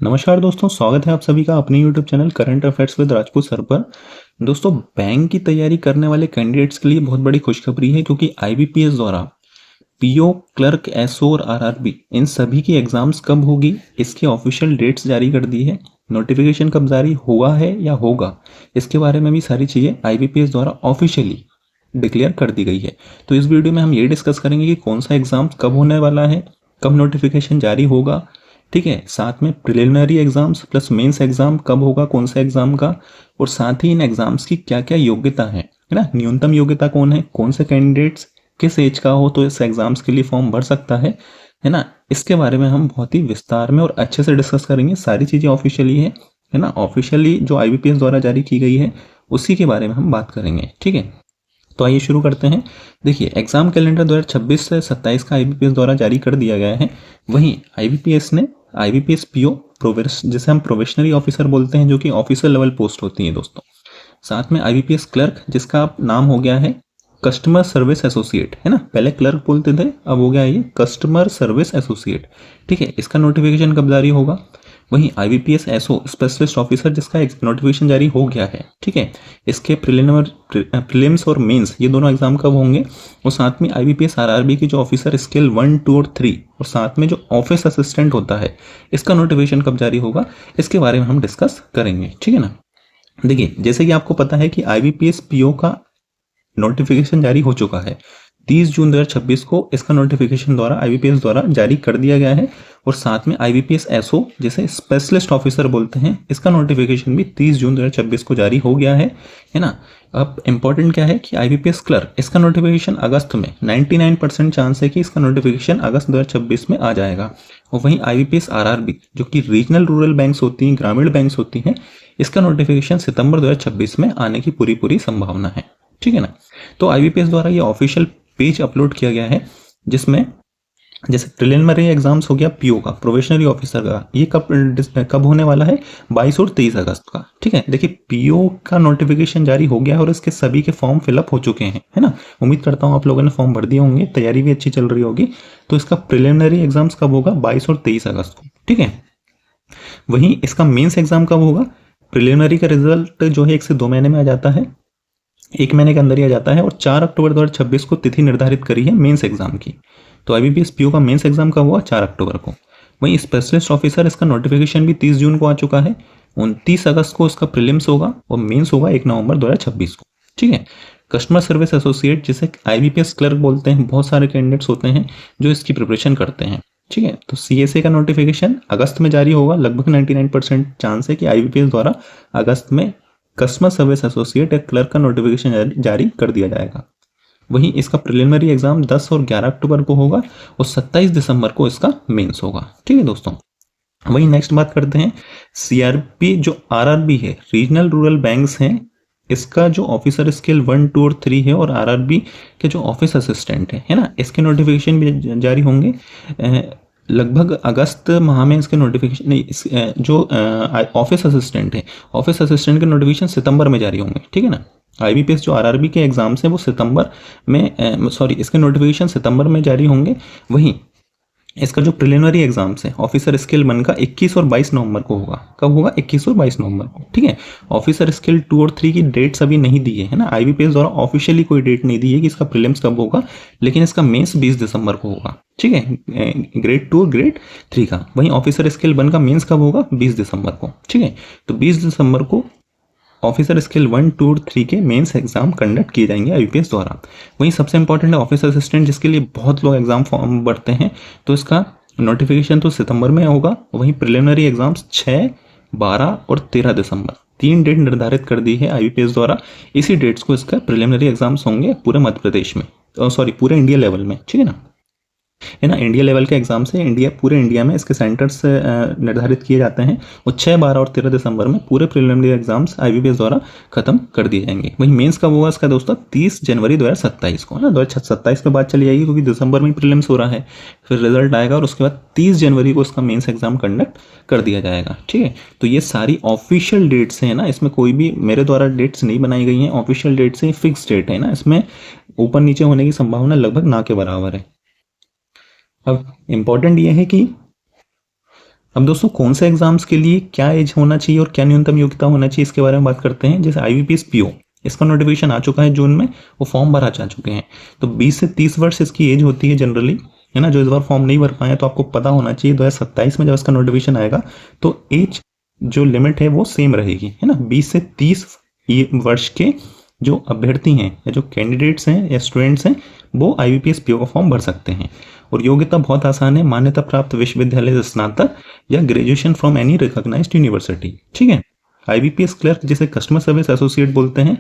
नमस्कार दोस्तों, स्वागत है आप सभी का अपने YouTube channel current affairs with Rajput sir पर। दोस्तों, बैंक की तैयारी करने वाले कैंडिडेट्स के लिए बहुत बड़ी खुशखबरी है क्योंकि आईबीपीएस द्वारा पीओ, क्लर्क, एसओ और आरआरबी इन सभी की एग्जाम्स कब होगी, इसकी ऑफिशियल डेट्स जारी कर दी है। नोटिफिकेशन कब जारी हुआ है या होगा, इसके बारे में भी सारी चीज़ें आईबीपीएस द्वारा ऑफिशियली डिक्लेयर कर दी गई है। तो इस वीडियो में हम ये डिस्कस करेंगे कि कौन सा एग्जाम कब होने वाला है, कब नोटिफिकेशन जारी होगा, ठीक है। साथ में preliminary exams plus mains exam कब होगा, कौन सा एग्जाम का, और साथ ही इन एग्जाम्स की क्या क्या योग्यता है ना। न्यूनतम योग्यता कौन है, कौन से कैंडिडेट्स किस एज का हो तो इस एग्जाम्स के लिए फॉर्म भर सकता है ना। इसके बारे में हम बहुत ही विस्तार में और अच्छे से डिस्कस करेंगे। सारी चीज़ें ऑफिशियली है ना, ऑफिशियली जो आईबीपीएस द्वारा जारी की गई है उसी के बारे में हम बात करेंगे, ठीक है। तो आइए शुरू करते हैं। देखिए, एग्जाम कैलेंडर 2026 से 27 का आईबीपीएस द्वारा जारी कर दिया गया है। वहीं आईबीपीएस पीओ जिसे हम प्रोबेशनरी ऑफिसर बोलते हैं, जो कि ऑफिसर लेवल पोस्ट होती है दोस्तों। साथ में आईबीपीएस क्लर्क, जिसका अब नाम हो गया है कस्टमर सर्विस एसोसिएट, है ना। पहले क्लर्क बोलते थे, अब हो गया ये कस्टमर सर्विस एसोसिएट, ठीक है। इसका नोटिफिकेशन कब जारी होगा। वहीं आईबीपीएस एसओ स्पेशलिस्ट ऑफिसर, जिसका नोटिफिकेशन जारी हो गया है, ठीक है। इसके प्रीलिम्स और मेंस ये दोनों एग्जाम कब होंगे। और साथ में आईबीपीएस आरआरबी की जो ऑफिसर स्केल 1, 2 और 3 और साथ में जो ऑफिस असिस्टेंट होता है, इसका नोटिफिकेशन कब जारी होगा, इसके बारे में हम डिस्कस करेंगे, ठीक है ना। देखिए, जैसे कि आपको पता है कि आईबीपीएस पीओ का नोटिफिकेशन जारी हो चुका है। 30 जून 2026 को इसका नोटिफिकेशन द्वारा आईबीपीएस द्वारा जारी कर दिया गया है। और साथ में आईबीपीएस एसओ, जिसे स्पेशलिस्ट ऑफिसर बोलते हैं, इसका नोटिफिकेशन भी 30 जून 2026 को जारी हो गया है ना। अब इंपॉर्टेंट क्या है कि आईबीपीएस क्लर्क, इसका नोटिफिकेशन अगस्त में 99% चांस है कि इसका नोटिफिकेशन अगस्त 2026 में आ जाएगा। और वहीं आईबीपीएस आरआरबी, जो कि रीजनल रूरल बैंक्स होती हैं, ग्रामीण बैंक्स होती हैं, इसका नोटिफिकेशन सितंबर 2026 में आने की पूरी पूरी संभावना है, ठीक है ना। तो आईबीपीएस द्वारा ये ऑफिशियल पेज अपलोड किया गया है, जिसमें जैसे प्रिलिमिनरी एग्जाम्स हो गया पीओ का, प्रोबेशनरी ऑफिसर का, ये कब होने वाला है, 22 और 23 अगस्त का, ठीक है। देखिए, पीओ का नोटिफिकेशन जारी हो गया है और इसके सभी के फॉर्म फिलअप हो चुके हैं, है ना। उम्मीद करता हूँ आप लोगों ने फॉर्म भर दिए होंगे, तैयारी भी अच्छी चल रही होगी। तो इसका प्रिलिमिनरी एग्जाम्स कब होगा, 22 और 23 अगस्त को, ठीक है। वहीं इसका मेन्स एग्जाम कब होगा। प्रिलिमिनरी का रिजल्ट जो है 1 से 2 महीने में आ जाता है, 1 महीने के अंदर ही आ जाता है। और 4 अक्टूबर 2026 को तिथि निर्धारित करी है मेंस एग्जाम की। तो आईबीपीएस पीओ का मेंस एग्जाम कब हुआ, 4 अक्टूबर को। वहीं स्पेशलिस्ट ऑफिसर, इसका नोटिफिकेशन भी 30 जून को आ चुका है। 29 अगस्त को इसका प्रीलिम्स होगा और मेंस होगा 1 नवंबर 2026 को, ठीक है। कस्टमर सर्विस एसोसिएट, जिसे आईबीपीएस क्लर्क बोलते हैं, बहुत सारे कैंडिडेट्स होते हैं जो इसकी प्रिपरेशन करते हैं, ठीक है। तो सीएसए का नोटिफिकेशन अगस्त में जारी होगा। लगभग 99% चांस है कि आईबीपीएस द्वारा अगस्त में कस्टमर सर्विस एसोसिएट या क्लर्क का नोटिफिकेशन जारी कर दिया जाएगा। वहीं इसका प्रिलिमिनरी एग्जाम 10 और 11 अक्टूबर को होगा और 27 दिसंबर को इसका मेंस होगा, ठीक है दोस्तों। वहीं नेक्स्ट बात करते हैं सीआरपी, जो आरआरबी है, रीजनल रूरल बैंक्स हैं, इसका जो ऑफिसर स्केल 1, 2 और 3 है, और आरआरबी के जो ऑफिस असिस्टेंट है ना, इसके नोटिफिकेशन भी जारी होंगे। लगभग अगस्त माह में इसके नोटिफिकेशन नहीं, जो ऑफिस असिस्टेंट है, ऑफिस असिस्टेंट के नोटिफिकेशन सितंबर में जारी होंगे, ठीक है ना। आईबीपीएस जो आरआरबी के एग्जाम्स हैं वो सितंबर में इसके नोटिफिकेशन सितंबर में जारी होंगे। वहीं इसका जो प्रिलिमिनरी एग्जाम्स है ऑफिसर स्केल 1 का 21 और 22 नवंबर को होगा। कब होगा, 21 और 22 नवंबर को, ठीक है। ऑफिसर स्केल 2 और 3 की डेट्स अभी नहीं दी है ना, आईबीपीएस द्वारा ऑफिशियली कोई डेट नहीं दी है कि इसका प्रीलिम्स कब होगा, लेकिन इसका मेंस 20 दिसंबर को होगा, ठीक है। ग्रेड 2 और ग्रेड 3 का। वहीं ऑफिसर स्केल 1 का मेंस कब होगा, 20 दिसंबर को, ठीक है। तो 20 दिसंबर को ऑफिसर स्केल 1, 2 और 3 के मेंस एग्जाम कंडक्ट किए जाएंगे आईपीएस द्वारा। वहीं सबसे इंपॉर्टेंट है ऑफिस असिस्टेंट, जिसके लिए बहुत लोग एग्जाम फॉर्म भरते हैं, तो इसका नोटिफिकेशन तो सितंबर में होगा। वहीं प्रिलिमिनरी एग्जाम्स 6, 12 और 13 दिसंबर, 3 डेट निर्धारित कर दी है आईपीएस द्वारा। इसी डेट्स को इसका प्रिलिमिनरी एग्जाम्स होंगे पूरे मध्य प्रदेश में, पूरे इंडिया लेवल में, ठीक है ना। इंडिया लेवल के एग्जाम से पूरे इंडिया में इसके सेंटर्स निर्धारित किए जाते हैं और 6, 12 और 13 दिसंबर में पूरे प्रिलिमिनरी एग्जाम्स आईबीपीएस द्वारा खत्म कर दिए जाएंगे। वहीं मेंस कब होगा इसका दोस्तों, 30 जनवरी 2027 को, है ना। 2027 के बाद चली जाएगी क्योंकि दिसंबर में प्रीलिम्स हो रहा है, फिर रिजल्ट आएगा और उसके बाद 30 जनवरी को इसका मेंस एग्जाम कंडक्ट कर दिया जाएगा, ठीक है। तो ये सारी ऑफिशियल डेट्स हैं ना, इसमें कोई भी मेरे द्वारा डेट्स नहीं बनाई गई हैं, ऑफिशियल डेट्स हैं, फिक्स डेट है ना, इसमें ऊपर नीचे होने की संभावना लगभग ना के बराबर है। अब इम्पॉर्टेंट ये है कि अब दोस्तों कौन से एग्जाम्स के लिए क्या एज होना चाहिए और क्या न्यूनतम योग्यता होना चाहिए इसके बारे में बात करते हैं। जैसे IBPS पीओ, इसका नोटिफिकेशन आ चुका है जून में, वो फॉर्म भरा जा चुके हैं। तो 20 से 30 वर्ष इसकी एज होती है जनरली, है ना। जो इस बार फॉर्म नहीं भर पाए तो आपको पता होना चाहिए 2027 में जब इसका नोटिफिकेशन आएगा तो एज जो लिमिट है वो सेम रहेगी, है ना। 20 से 30 वर्ष के जो अभ्यर्थी हैं या जो कैंडिडेट्स हैं या स्टूडेंट्स हैं वो IBPS पीओ का फॉर्म भर सकते हैं। और योग्यता बहुत आसान है, मान्यता प्राप्त विश्वविद्यालय से स्नातक या graduation from any recognised university, ठीक है। IBPS क्लर्क जिसे कस्टमर सर्विस एसोसिएट बोलते हैं,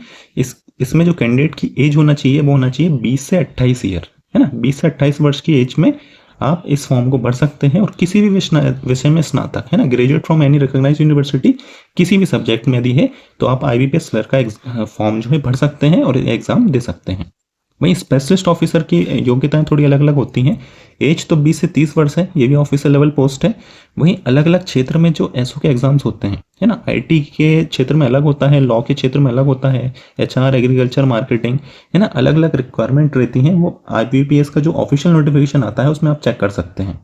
इसमें जो कैंडिडेट की एज होना चाहिए वो होना चाहिए 20 से 28 ईयर, है ना। 20 से 28 वर्ष की एज में आप इस फॉर्म को भर सकते हैं। और किसी भी विषय में स्नातक, है ना, graduate from any recognised university, किसी भी सब्जेक्ट में यदि है तो आप IBPS क्लर्क का फॉर्म जो है भर सकते हैं और एग्जाम दे सकते हैं। वहीं स्पेशलिस्ट ऑफिसर की योग्यताएं थोड़ी अलग अलग होती हैं। एज तो 20 से 30 वर्ष है, ये भी ऑफिसर लेवल पोस्ट है। वहीं अलग अलग क्षेत्र में जो एसओ के एग्जाम्स होते हैं, है ना, IT के क्षेत्र में अलग होता है, लॉ के क्षेत्र में अलग होता है, HR, एग्रीकल्चर, मार्केटिंग, है ना, अलग अलग रिक्वायरमेंट रहती हैं। वो IBPS का जो ऑफिशियल नोटिफिकेशन आता है उसमें आप चेक कर सकते हैं,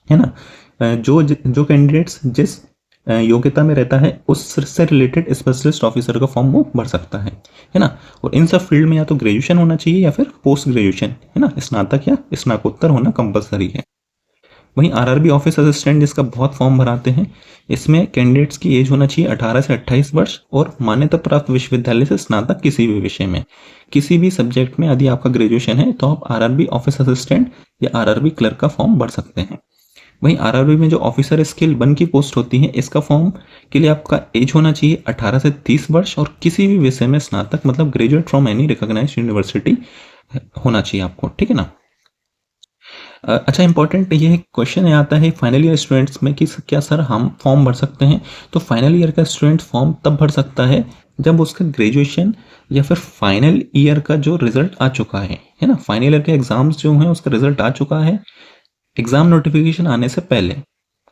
है ना। जो कैंडिडेट्स जिस योग्यता में रहता है उससे रिलेटेड स्पेशलिस्ट ऑफिसर का फॉर्म वो भर सकता है ना। और इन सब फील्ड में या तो ग्रेजुएशन होना चाहिए या फिर पोस्ट ग्रेजुएशन, है ना, स्नातक या स्नाकोत्तर होना कंपलसरी है। वहीं RRB ऑफिस असिस्टेंट जिसका बहुत फॉर्म भराते हैं, इसमें कैंडिडेट्स की एज होना चाहिए 18 से 28 वर्ष और मान्यता प्राप्त विश्वविद्यालय से स्नातक किसी भी विषय में, किसी भी सब्जेक्ट में यदि आपका ग्रेजुएशन है तो आप RRB ऑफिस असिस्टेंट या RRB क्लर्क का फॉर्म भर सकते हैं। वहीं RRB में जो ऑफिसर स्केल 1 की पोस्ट होती है, इसका फॉर्म के लिए आपका एज होना चाहिए 18 से 30 वर्ष और किसी भी विषय में स्नातक मतलब graduate from any recognised university होना चाहिए आपको, ठीक है ना। अच्छा, इंपॉर्टेंट ये क्वेश्चन आता है फाइनल ईयर स्टूडेंट्स में कि क्या सर हम फॉर्म भर सकते हैं। तो फाइनल ईयर का स्टूडेंट फॉर्म तब भर सकता है जब उसका ग्रेजुएशन या फिर फाइनल ईयर का जो रिजल्ट आ चुका है ना। फाइनल ईयर के एग्जाम्स जो हैं उसका रिजल्ट आ चुका है। एग्जाम नोटिफिकेशन आने से पहले,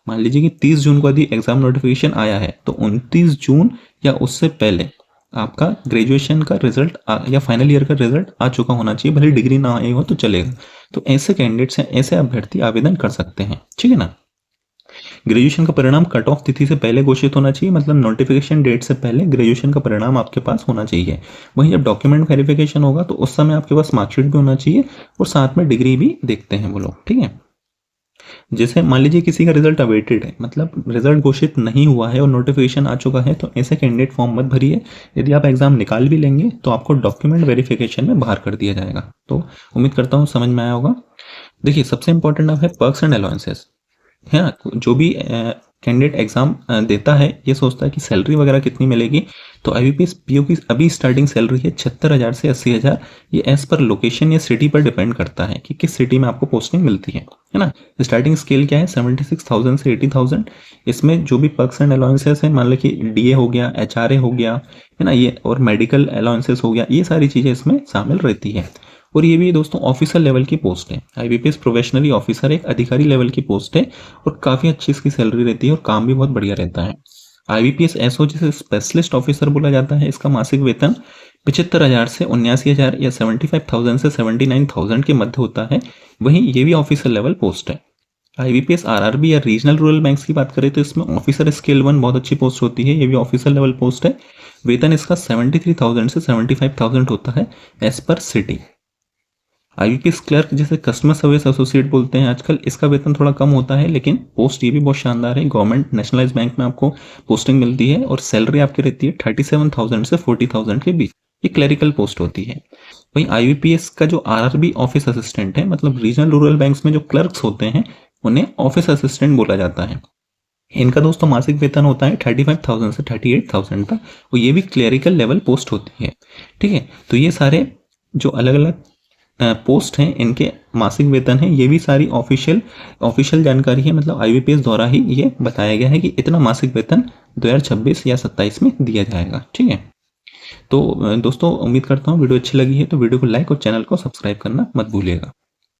मान लीजिए कि 30 जून को यदि एग्जाम नोटिफिकेशन आया है तो 29 जून या उससे पहले आपका ग्रेजुएशन का रिजल्ट या फाइनल ईयर का रिजल्ट आ चुका होना चाहिए, भले डिग्री ना आई हो तो चलेगा। तो ऐसे कैंडिडेट्स हैं, ऐसे अभ्यर्थी आवेदन कर सकते हैं, ठीक है ना। ग्रेजुएशन का परिणाम कट ऑफ तिथि से पहले घोषित होना चाहिए, मतलब नोटिफिकेशन डेट से पहले ग्रेजुएशन का परिणाम आपके पास होना चाहिए। वहीं जब डॉक्यूमेंट वेरिफिकेशन होगा तो उस समय आपके पास मार्कशीट भी होना चाहिए और साथ में डिग्री भी देखते हैं वो लोग, ठीक है। जैसे मान लीजिए किसी का रिजल्ट अवेटेड है, मतलब रिजल्ट घोषित नहीं हुआ है और नोटिफिकेशन आ चुका है, तो ऐसे कैंडिडेट फॉर्म मत भरिए। यदि आप एग्जाम निकाल भी लेंगे तो आपको डॉक्यूमेंट वेरिफिकेशन में बाहर कर दिया जाएगा। तो उम्मीद करता हूँ समझ में आया होगा। देखिए, सबसे इंपॉर्टेंट अब है पर्क्स एंड अलाउंसेस, है ना। जो भी कैंडिडेट एग्जाम देता है ये सोचता है कि सैलरी वगैरह कितनी मिलेगी। तो IBPS पीओ की अभी स्टार्टिंग सैलरी है 76,000 से 80,000। ये एज पर लोकेशन या सिटी पर डिपेंड करता है कि किस सिटी में आपको पोस्टिंग मिलती है ना। स्टार्टिंग स्केल क्या है, 76,000 से 80,000। इसमें जो भी पर्क्स एंड अलाउंसेस हैं, मान लो कि DA हो गया, HRA हो गया, है ना, ये और मेडिकल अलाउंसेस हो गया, ये सारी चीज़ें इसमें शामिल रहती है। और ये भी दोस्तों ऑफिसर लेवल की पोस्ट है। IBPS प्रोफेशनली ऑफिसर एक अधिकारी लेवल की पोस्ट है और काफ़ी अच्छी इसकी सैलरी रहती है और काम भी बहुत बढ़िया रहता है। IBPS SO जिसे स्पेशलिस्ट ऑफिसर बोला जाता है, इसका मासिक वेतन 75,000 से 79,000 या 75,000 से 79,000 के मध्य होता है। वहीं ये भी ऑफिसर लेवल पोस्ट है। IBPS RRB या रीजनल रूरल बैंक्स की बात करें तो इसमें ऑफिसर स्केल 1 बहुत अच्छी पोस्ट होती है, ये भी ऑफिसर लेवल पोस्ट है। वेतन इसका 73,000 से 75,000 होता है as per city. IBPS clerk जिसे कस्टमर सर्विस एसोसिएट बोलते हैं आजकल, इसका वेतन थोड़ा कम होता है, लेकिन पोस्ट ये भी बहुत शानदार है। गवर्नमेंट नेशनलाइज बैंक में आपको पोस्टिंग मिलती है और सैलरी आपकी रहती है 37,000 से 40,000 के बीच। ये क्लरिकल पोस्ट होती है। वहीं IBPS का जो RRB ऑफिस असिस्टेंट है, मतलब रीजनल रूरल बैंक्स में जो क्लर्क्स होते हैं उन्हें ऑफिस असिस्टेंट बोला जाता है। इनका दोस्तों मासिक वेतन होता है 35,000 से 38,000 तक और ये भी क्लरिकल लेवल पोस्ट होती है, ठीक है। तो ये सारे जो अलग अलग पोस्ट हैं इनके मासिक वेतन है, ये भी सारी ऑफिशियल जानकारी है, मतलब IBPS द्वारा ही ये बताया गया है कि इतना मासिक वेतन 2026 या 27 में दिया जाएगा, ठीक है। तो दोस्तों उम्मीद करता हूँ वीडियो अच्छी लगी है तो वीडियो को लाइक और चैनल को सब्सक्राइब करना मत भूलिएगा।